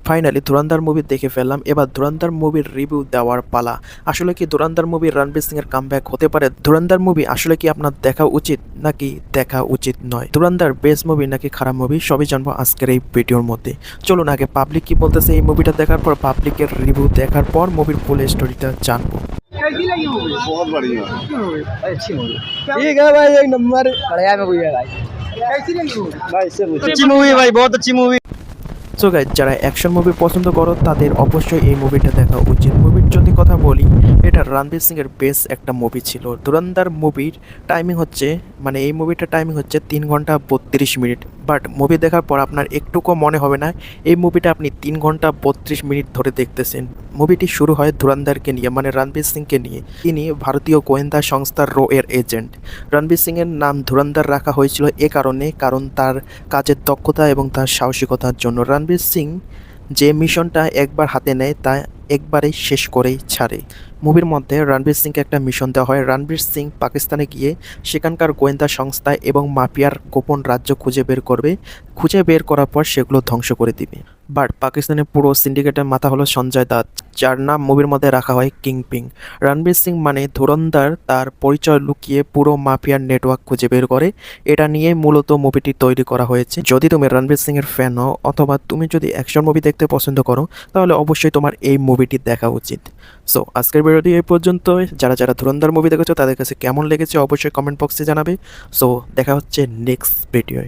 Finally ধুরন্ধর movie দেখে ফেললাম। এবার ধুরন্ধর মুভির রিভিউ দেওয়ার পালা। আসলে কি ধুরন্ধর মুভি রণবীর সিং এর কামব্যাক হতে পারে? ধুরন্ধর মুভি আসলে কি আপনার দেখা উচিত নাকি দেখা উচিত নয়? ধুরন্ধর বেস্ট মুভি নাকি খারাপ মুভি, সবই জানবো আজকের এই ভিডিওর মধ্যে। চলুন আগে পাবলিক কি বলতেছে এই মুভিটা দেখার পর, পাবলিকের রিভিউ দেখার পর মুভির ফুল স্টোরিটা জানবো। कैसी लगी मूवी? बहुत बढ़िया। अच्छी मूवी। ठीक है भाई, एक नंबर बढ़िया मूवी है भाई। कैसी लगी मूवी? भाई से अच्छी मूवी भाई, बहुत अच्छी मूवी। সো গাইজ, যারা অ্যাকশন মুভি পছন্দ করো তাদের অবশ্যই এই মুভিটা দেখা উচিত। মুভির যদি কথা বলি, এটা রণবীর সিং এর বেস্ট একটা মুভি ছিল। ধুরন্ধর মুভির টাইমিং হচ্ছে, মানে এই মুভিটার টাইমিং হচ্ছে 3 ঘন্টা 32 মিনিট। বাট মুভি দেখার পর আপনার একটুকুও মনে হবে না এই মুভিটা আপনি 3 ঘন্টা 32 মিনিট ধরে দেখতেছেন। মুভিটি শুরু হয় ধুরন্ধরকে নিয়ে, মানে রণবীর সিংকে নিয়ে। তিনি ভারতীয় গোয়েন্দা সংস্থা র এর এজেন্ট। রণবীর সিং এর নাম ধুরন্ধর রাখা হয়েছিল কারণ তার কাজের দক্ষতা এবং তার সাহসিকতার জন্য। রণবীর সিং যে মিশনটা একবার হাতে নেয় তা একবারেই শেষ করেই ছাড়ে। মুভির মধ্যে রণবীর সিংকে একটা মিশন দেওয়া হয়। রণবীর সিং পাকিস্তানে গিয়ে সেখানকার গোয়েন্দা সংস্থা এবং মাফিয়ার গোপন রাজ্য খুঁজে বের করার পর সেগুলো ধ্বংস করে দিবে। বাট পাকিস্তানের পুরো সিন্ডিকেটের মাথা হলো সঞ্জয় দত্ত, যার নাম মুভির মধ্যে রাখা হয় কিংপিং। রণবীর সিং মানে ধুরন্ধর তার পরিচয় লুকিয়ে পুরো মাফিয়ার নেটওয়ার্ক খুঁজে বের করে। এটা নিয়ে মূলত মুভিটি তৈরি করা হয়েছে। যদি তুমি রণবীর সিং এর ফ্যান হও অথবা তুমি যদি অ্যাকশন মুভি দেখতে পছন্দ করো, তাহলে অবশ্যই তোমার এই মুভিটি দেখা উচিত। সো আজকের ভিডিওটি এই পর্যন্ত। যারা যারা ধুরন্ধর মুভি দেখেছো তাদের কাছে কেমন লেগেছে অবশ্যই কমেন্ট বক্সে জানাবে। সো দেখা হচ্ছে নেক্সট ভিডিওয়।